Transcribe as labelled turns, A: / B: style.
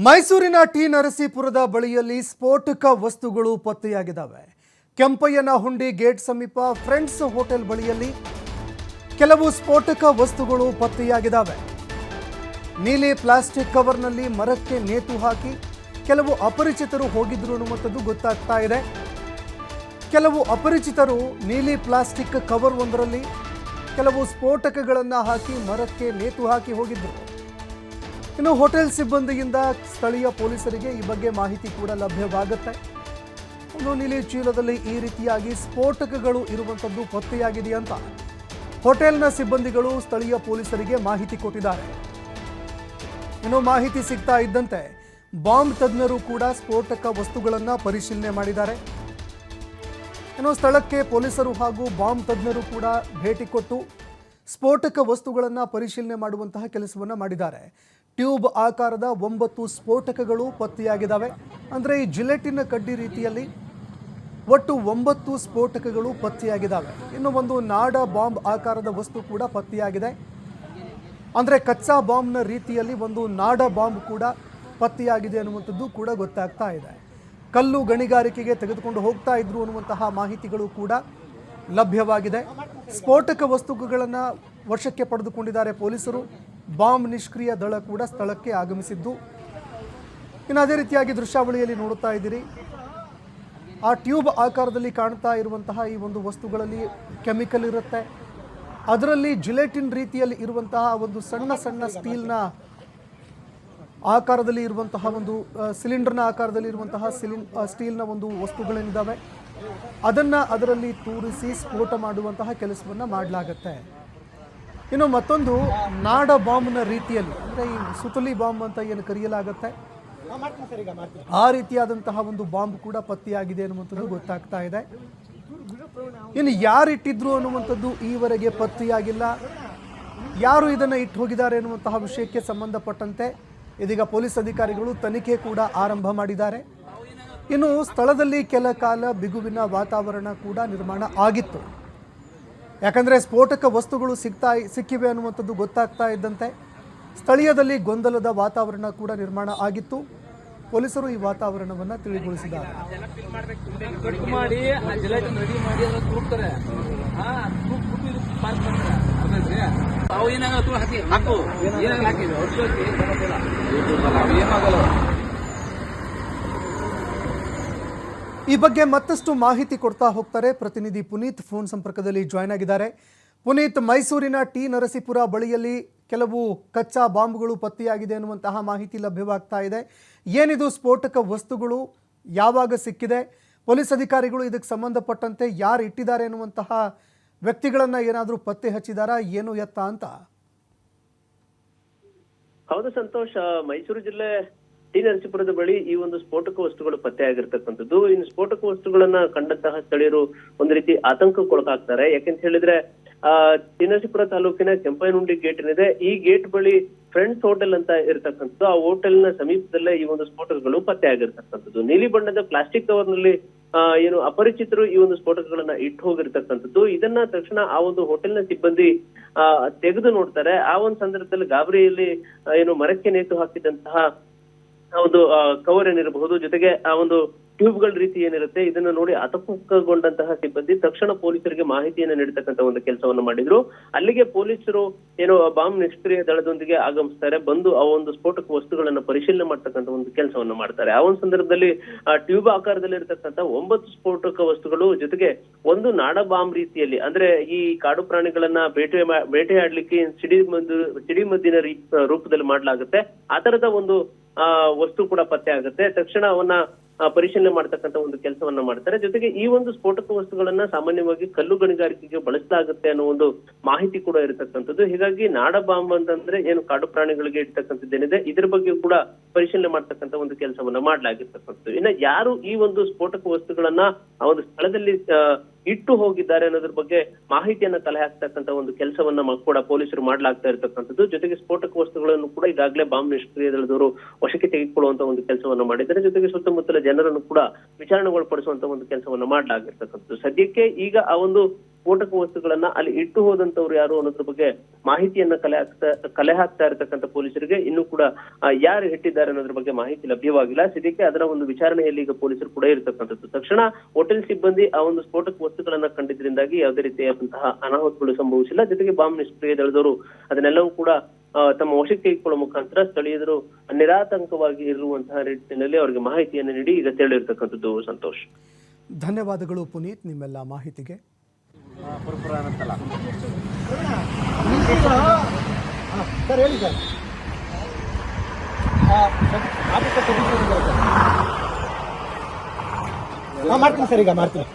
A: ಮೈಸೂರಿನ ಟಿ ನರಸೀಪುರದ ಬಳಿಯಲ್ಲಿ ಸ್ಫೋಟಕ ವಸ್ತುಗಳು ಪತ್ತೆಯಾಗಿದ್ದಾವೆ. ಕೆಂಪಯ್ಯನಹುಂಡಿ ಗೇಟ್ ಸಮೀಪ ಫ್ರೆಂಡ್ಸ್ ಹೋಟೆಲ್ ಬಳಿಯಲ್ಲಿ ಕೆಲವು ಸ್ಫೋಟಕ ವಸ್ತುಗಳು ಪತ್ತೆಯಾಗಿದ್ದಾವೆ. ನೀಲಿ ಪ್ಲಾಸ್ಟಿಕ್ ಕವರ್ನಲ್ಲಿ ಮರಕ್ಕೆ ನೇತು ಹಾಕಿ ಕೆಲವು ಅಪರಿಚಿತರು ಹೋಗಿದ್ರು ಅನ್ನುವಂಥದ್ದು ಗೊತ್ತಾಗ್ತಾ ಇದೆ. ಕೆಲವು ಅಪರಿಚಿತರು ನೀಲಿ ಪ್ಲಾಸ್ಟಿಕ್ ಕವರ್ ಒಂದರಲ್ಲಿ ಕೆಲವು ಸ್ಫೋಟಕಗಳನ್ನು ಹಾಕಿ ಮರಕ್ಕೆ ನೇತು ಹಾಕಿ ಹೋಗಿದ್ರು. ಇನ್ನು ಹೋಟೆಲ್ ಸಿಬ್ಬಂದಿಯಿಂದ ಸ್ಥಳೀಯ ಪೊಲೀಸರಿಗೆ ಈ ಬಗ್ಗೆ ಮಾಹಿತಿ ಕೂಡ ಲಭ್ಯವಾಗುತ್ತೆ. ಒಂದು ನೀಲಿ ಚೀಲದಲ್ಲಿ ಈ ರೀತಿಯಾಗಿ ಸ್ಫೋಟಕಗಳು ಇರುವಂಥದ್ದು ಪತ್ತೆಯಾಗಿದೆ ಅಂತ ಹೋಟೆಲ್ನ ಸಿಬ್ಬಂದಿಗಳು ಸ್ಥಳೀಯ ಪೊಲೀಸರಿಗೆ ಮಾಹಿತಿ ಕೊಟ್ಟಿದ್ದಾರೆ. ಇನ್ನು ಮಾಹಿತಿ ಸಿಗ್ತಾ ಇದ್ದಂತೆ ಬಾಂಬ್ ತಜ್ಞರು ಕೂಡ ಸ್ಫೋಟಕ ವಸ್ತುಗಳನ್ನು ಪರಿಶೀಲನೆ ಮಾಡಿದ್ದಾರೆ. ಇನ್ನು ಸ್ಥಳಕ್ಕೆ ಪೊಲೀಸರು ಹಾಗೂ ಬಾಂಬ್ ತಜ್ಞರು ಕೂಡ ಭೇಟಿ ಕೊಟ್ಟು ಸ್ಫೋಟಕ ವಸ್ತುಗಳನ್ನು ಪರಿಶೀಲನೆ ಮಾಡುವಂತಹ ಕೆಲಸವನ್ನು ಮಾಡಿದ್ದಾರೆ. ಟ್ಯೂಬ್ ಆಕಾರದ 9 ಸ್ಫೋಟಕಗಳು ಪತ್ತೆಯಾಗಿದ್ದಾವೆ. ಅಂದರೆ ಈ ಜಿಲೆಟಿನ ಕಡ್ಡಿ ರೀತಿಯಲ್ಲಿ ಒಟ್ಟು 9 ಸ್ಫೋಟಕಗಳು ಪತ್ತೆಯಾಗಿದ್ದಾವೆ. ಇನ್ನು ಒಂದು ನಾಡ ಬಾಂಬ್ ಆಕಾರದ ವಸ್ತು ಕೂಡ ಪತ್ತೆಯಾಗಿದೆ. ಅಂದರೆ ಕಚ್ಚಾ ಬಾಂಬ್ನ ರೀತಿಯಲ್ಲಿ ಒಂದು ನಾಡ ಬಾಂಬ್ ಕೂಡ ಪತ್ತೆಯಾಗಿದೆ ಅನ್ನುವಂಥದ್ದು ಕೂಡ ಗೊತ್ತಾಗ್ತಾ ಇದೆ. ಕಲ್ಲು ಗಣಿಗಾರಿಕೆಗೆ ತೆಗೆದುಕೊಂಡು ಹೋಗ್ತಾ ಇದ್ರು ಅನ್ನುವಂತಹ ಮಾಹಿತಿಗಳು ಕೂಡ ಲಭ್ಯವಾಗಿದೆ. ಸ್ಫೋಟಕ ವಸ್ತುಗಳನ್ನು ವಶಕ್ಕೆ ಪಡೆದುಕೊಂಡಿದ್ದಾರೆ ಪೊಲೀಸರು. ಬಾಂಬ್ ನಿಷ್ಕ್ರಿಯ ದಳ ಕೂಡ ಸ್ಥಳಕ್ಕೆ ಆಗಮಿಸಿದ್ದು. ಇನ್ನು ಅದೇ ರೀತಿಯಾಗಿ ದೃಶ್ಯಾವಳಿಯಲ್ಲಿ ನೋಡುತ್ತಾ ಇದ್ದೀರಿ, ಆ ಟ್ಯೂಬ್ ಆಕಾರದಲ್ಲಿ ಕಾಣ್ತಾ ಇರುವಂತಹ ಈ ಒಂದು ವಸ್ತುಗಳಲ್ಲಿ ಕೆಮಿಕಲ್ ಇರುತ್ತೆ. ಅದರಲ್ಲಿ ಜಿಲೆಟಿನ್ ರೀತಿಯಲ್ಲಿ ಇರುವಂತಹ ಒಂದು ಸಣ್ಣ ಸಣ್ಣ ಸ್ಟೀಲ್ನ ಆಕಾರದಲ್ಲಿ ಇರುವಂತಹ ಒಂದು ಸಿಲಿಂಡರ್ನ ಆಕಾರದಲ್ಲಿ ಇರುವಂತಹ ಸ್ಟೀಲ್ನ ಒಂದು ವಸ್ತುಗಳೇನಿದ್ದಾವೆ ಅದನ್ನು ಅದರಲ್ಲಿ ತೂರಿಸಿ ಸ್ಫೋಟ ಮಾಡುವಂತಹ ಕೆಲಸವನ್ನು ಮಾಡಲಾಗತ್ತೆ. ಇನ್ನು ಮತ್ತೊಂದು ನಾಡ ಬಾಂಬ್ನ ರೀತಿಯಲ್ಲಿ, ಅಂದರೆ ಈ ಸುತಲಿ ಬಾಂಬ್ ಅಂತ ಏನು ಕರೆಯಲಾಗುತ್ತೆ, ಆ ರೀತಿಯಾದಂತಹ ಒಂದು ಬಾಂಬ್ ಕೂಡ ಪತ್ತೆಯಾಗಿದೆ ಅನ್ನುವಂಥದ್ದು ಗೊತ್ತಾಗ್ತಾ ಇದೆ. ಇನ್ನು ಯಾರಿಟ್ಟಿದ್ರು ಅನ್ನುವಂಥದ್ದು ಈವರೆಗೆ ಪತ್ತೆಯಾಗಿಲ್ಲ. ಯಾರು ಇದನ್ನು ಇಟ್ಟು ಹೋಗಿದ್ದಾರೆ ಅನ್ನುವಂತಹ ವಿಷಯಕ್ಕೆ ಸಂಬಂಧಪಟ್ಟಂತೆ ಇದೀಗ ಪೊಲೀಸ್ ಅಧಿಕಾರಿಗಳು ತನಿಖೆ ಕೂಡ ಆರಂಭ ಮಾಡಿದ್ದಾರೆ. ಇನ್ನು ಸ್ಥಳದಲ್ಲಿ ಕೆಲ ಕಾಲ ಬಿಗುವಿನ ವಾತಾವರಣ ಕೂಡ ನಿರ್ಮಾಣ ಆಗಿತ್ತು. ಯಾಕಂದರೆ ಸ್ಫೋಟಕ ವಸ್ತುಗಳು ಸಿಕ್ಕಿವೆ ಅನ್ನುವಂಥದ್ದು ಗೊತ್ತಾಗ್ತಾ ಇದ್ದಂತೆ ಸ್ಥಳೀಯದಲ್ಲಿ ಗೊಂದಲದ ವಾತಾವರಣ ಕೂಡ ನಿರ್ಮಾಣ ಆಗಿತ್ತು. ಪೊಲೀಸರು ಈ ವಾತಾವರಣವನ್ನು ತಿಳಿಗೊಳಿಸಿದ್ದಾರೆ. ಈ ಬಗ್ಗೆ ಮತ್ತಷ್ಟು ಮಾಹಿತಿ ಕೊಡ್ತಾ ಹೋಗ್ತಾರೆ ಪ್ರತಿನಿಧಿ ಪುನೀತ್. ಫೋನ್ ಸಂಪರ್ಕದಲ್ಲಿ ಜಾಯ್ನ್ ಆಗಿದ್ದಾರೆ. ಪುನೀತ್, ಮೈಸೂರಿನ ಟಿ ನರಸೀಪುರ ಬಳಿಯಲ್ಲಿ ಕೆಲವು ಕಚ್ಚಾ ಬಾಂಬ್ಗಳು ಪತ್ತೆಯಾಗಿದೆ ಅನ್ನುವಂತಹ ಮಾಹಿತಿ ಲಭ್ಯವಾಗ್ತಾ ಇದೆ. ಏನಿದು ಸ್ಫೋಟಕ ವಸ್ತುಗಳು, ಯಾವಾಗ ಸಿಕ್ಕಿದೆ, ಪೊಲೀಸ್ ಅಧಿಕಾರಿಗಳು ಇದಕ್ಕೆ ಸಂಬಂಧಪಟ್ಟಂತೆ ಯಾರು ಇಟ್ಟಿದ್ದಾರೆ ಅನ್ನುವಂತಹ ವ್ಯಕ್ತಿಗಳನ್ನು ಏನಾದರೂ ಪತ್ತೆ ಹಚ್ಚಿದಾರಾ, ಏನು ಎತ್ತ ಅಂತ?
B: ಹೌದು ಸಂತೋಷ್, ಮೈಸೂರು ಜಿಲ್ಲೆ ಟಿ ನರಸೀಪುರದ ಬಳಿ ಈ ಒಂದು ಸ್ಫೋಟಕ ವಸ್ತುಗಳು ಪತ್ತೆ ಆಗಿರ್ತಕ್ಕಂಥದ್ದು. ಇನ್ನು ಸ್ಫೋಟಕ ವಸ್ತುಗಳನ್ನ ಕಂಡಂತಹ ಸ್ಥಳೀಯರು ಒಂದು ರೀತಿ ಆತಂಕಕ್ಕೊಳಗಾಗ್ತಾರೆ. ಯಾಕೆಂತ ಹೇಳಿದ್ರೆ ಟಿ ನರಸೀಪುರ ತಾಲೂಕಿನ ಕೆಂಪಯ್ಯನಹುಂಡಿ ಗೇಟ್ ಏನಿದೆ, ಈ ಗೇಟ್ ಬಳಿ ಫ್ರೆಂಡ್ಸ್ ಹೋಟೆಲ್ ಅಂತ ಇರತಕ್ಕಂಥದ್ದು. ಆ ಹೋಟೆಲ್ನ ಸಮೀಪದಲ್ಲೇ ಈ ಒಂದು ಸ್ಫೋಟಕಗಳು ಪತ್ತೆ ಆಗಿರ್ತಕ್ಕಂಥದ್ದು. ನೀಲಿ ಬಣ್ಣದ ಪ್ಲಾಸ್ಟಿಕ್ ಕವರ್ ನಲ್ಲಿ ಏನು ಅಪರಿಚಿತರು ಈ ಒಂದು ಸ್ಫೋಟಕಗಳನ್ನ ಇಟ್ಟು ಹೋಗಿರ್ತಕ್ಕಂಥದ್ದು. ಇದನ್ನ ತಕ್ಷಣ ಆ ಒಂದು ಹೋಟೆಲ್ನ ಸಿಬ್ಬಂದಿ ತೆಗೆದು ನೋಡ್ತಾರೆ. ಆ ಒಂದು ಸಂದರ್ಭದಲ್ಲಿ ಗಾಬರಿಯಲ್ಲಿ ಏನು ಮರಕ್ಕೆ ನೇತು ಹಾಕಿದಂತಹ ಒಂದು ಕವರ್ ಏನಿರಬಹುದು, ಜೊತೆಗೆ ಆ ಒಂದು ಟ್ಯೂಬ್ಗಳ ರೀತಿ ಏನಿರುತ್ತೆ, ಇದನ್ನ ನೋಡಿ ಆತಂಕಗೊಂಡಂತಹ ಸಿಬ್ಬಂದಿ ತಕ್ಷಣ ಪೊಲೀಸರಿಗೆ ಮಾಹಿತಿಯನ್ನ ನೀಡತಕ್ಕಂತ ಒಂದು ಕೆಲಸವನ್ನ ಮಾಡಿದ್ರು. ಅಲ್ಲಿಗೆ ಪೊಲೀಸರು ಏನು ಬಾಂಬ್ ನಿಷ್ಕ್ರಿಯ ದಳದೊಂದಿಗೆ ಆಗಮಿಸ್ತಾರೆ. ಬಂದು ಆ ಒಂದು ಸ್ಫೋಟಕ ವಸ್ತುಗಳನ್ನ ಪರಿಶೀಲನೆ ಮಾಡ್ತಕ್ಕಂಥ ಒಂದು ಕೆಲಸವನ್ನ ಮಾಡ್ತಾರೆ. ಆ ಒಂದು ಸಂದರ್ಭದಲ್ಲಿ ಟ್ಯೂಬ್ ಆಕಾರದಲ್ಲಿ ಇರತಕ್ಕಂತ 9 ಸ್ಫೋಟಕ ವಸ್ತುಗಳು, ಜೊತೆಗೆ ಒಂದು ನಾಡ ಬಾಂಬ್ ರೀತಿಯಲ್ಲಿ, ಅಂದ್ರೆ ಈ ಕಾಡು ಪ್ರಾಣಿಗಳನ್ನ ಬೇಟೆಯಾಡ್ಲಿಕ್ಕೆ ಸಿಡಿಮದ್ದಿನ ರೂಪದಲ್ಲಿ ಮಾಡಲಾಗುತ್ತೆ, ಆ ತರದ ಒಂದು ವಸ್ತು ಕೂಡ ಪತ್ತೆ ಆಗುತ್ತೆ. ತಕ್ಷಣ ಅವನ್ನ ಪರಿಶೀಲನೆ ಮಾಡ್ತಕ್ಕಂಥ ಒಂದು ಕೆಲಸವನ್ನ ಮಾಡ್ತಾರೆ. ಜೊತೆಗೆ ಈ ಒಂದು ಸ್ಫೋಟಕ ವಸ್ತುಗಳನ್ನ ಸಾಮಾನ್ಯವಾಗಿ ಕಲ್ಲು ಗಣಿಗಾರಿಕೆಗೆ ಬಳಸಲಾಗುತ್ತೆ ಅನ್ನೋ ಒಂದು ಮಾಹಿತಿ ಕೂಡ ಇರತಕ್ಕಂಥದ್ದು. ಹೀಗಾಗಿ ನಾಡ ಬಾಂಬ್ ಅಂತಂದ್ರೆ ಏನು ಕಾಡು ಪ್ರಾಣಿಗಳಿಗೆ ಇರ್ತಕ್ಕಂಥದ್ದೇನಿದೆ, ಇದ್ರ ಬಗ್ಗೆ ಕೂಡ ಪರಿಶೀಲನೆ ಮಾಡ್ತಕ್ಕಂಥ ಒಂದು ಕೆಲಸವನ್ನ ಮಾಡ್ಲಾಗಿರ್ತಕ್ಕಂಥದ್ದು. ಇನ್ನ ಯಾರು ಈ ಒಂದು ಸ್ಫೋಟಕ ವಸ್ತುಗಳನ್ನ ಆ ಒಂದು ಸ್ಥಳದಲ್ಲಿ ಇಟ್ಟು ಹೋಗಿದ್ದಾರೆ ಅನ್ನೋದ್ರ ಬಗ್ಗೆ ಮಾಹಿತಿಯನ್ನ ಕಲೆ ಹಾಕ್ತಕ್ಕಂಥ ಒಂದು ಕೆಲಸವನ್ನ ಕೂಡ ಪೊಲೀಸರು ಮಾಡ್ಲಾಗ್ತಾ ಇರ್ತಕ್ಕಂಥದ್ದು. ಜೊತೆಗೆ ಸ್ಫೋಟಕ ವಸ್ತುಗಳನ್ನು ಕೂಡ ಈಗಾಗಲೇ ಬಾಂಬ್ ನಿಷ್ಕ್ರಿಯ ದಳದವರು ವಶಕ್ಕೆ ತೆಗೆದುಕೊಳ್ಳುವಂತ ಒಂದು ಕೆಲಸವನ್ನ ಮಾಡಿದ್ದಾರೆ. ಜೊತೆಗೆ ಸುತ್ತಮುತ್ತಲ ಜನರನ್ನು ಕೂಡ ವಿಚಾರಣೆಗೊಳಪಡಿಸುವಂತ ಒಂದು ಕೆಲಸವನ್ನ ಮಾಡ್ಲಾಗಿರ್ತಕ್ಕಂಥದ್ದು. ಸದ್ಯಕ್ಕೆ ಈಗ ಆ ಒಂದು ಸ್ಫೋಟಕ ವಸ್ತುಗಳನ್ನ ಅಲ್ಲಿ ಇಟ್ಟು ಹೋದಂತವ್ರು ಯಾರು ಅನ್ನೋದ್ರ ಬಗ್ಗೆ ಮಾಹಿತಿಯನ್ನ ಕಲೆ ಹಾಕ್ತಾ ಇರತಕ್ಕಂಥ ಪೊಲೀಸರಿಗೆ ಇನ್ನೂ ಕೂಡ ಯಾರು ಇಟ್ಟಿದ್ದಾರೆ ಅನ್ನೋದ್ರ ಬಗ್ಗೆ ಮಾಹಿತಿ ಲಭ್ಯವಾಗಿಲ್ಲ. ಸದ್ಯಕ್ಕೆ ಅದರ ಒಂದು ವಿಚಾರಣೆಯಲ್ಲಿ ಈಗ ಪೊಲೀಸರು ಕೂಡ ಇರತಕ್ಕಂಥದ್ದು. ತಕ್ಷಣ ಹೋಟೆಲ್ ಸಿಬ್ಬಂದಿ ಆ ಒಂದು ಸ್ಫೋಟಕ ವಸ್ತುಗಳನ್ನ ಕಂಡಿದ್ರಿಂದಾಗಿ ಯಾವುದೇ ರೀತಿಯಾದಂತಹ ಅನಾಹುತಗಳು ಸಂಭವಿಸಿಲ್ಲ. ಜೊತೆಗೆ ಬಾಂಬ್ ನಿಷ್ಕ್ರಿಯ ದಳದವರು ಅದನ್ನೆಲ್ಲವೂ ಕೂಡ ತಮ್ಮ ವಶಕ್ಕೆ ಇಟ್ಕೊಳ್ಳೋ ಮುಖಾಂತರ ಸ್ಥಳೀಯರು ನಿರಾತಂಕವಾಗಿ ಇರುವಂತಹ ನಿಟ್ಟಿನಲ್ಲಿ ಅವರಿಗೆ ಮಾಹಿತಿಯನ್ನು ನೀಡಿ ಈಗ ತೆರಳಿರ್ತಕ್ಕಂಥದ್ದು. ಸಂತೋಷ್,
A: ಧನ್ಯವಾದಗಳು ಪುನೀತ್ ನಿಮ್ಮೆಲ್ಲ ಮಾಹಿತಿಗೆ.
C: ಸರ್ ಹೇಳಿ ಸರ್. ಮಾಡ್ತೀನಿ ಸರ್, ಈಗ ಮಾಡ್ತೀನಿ.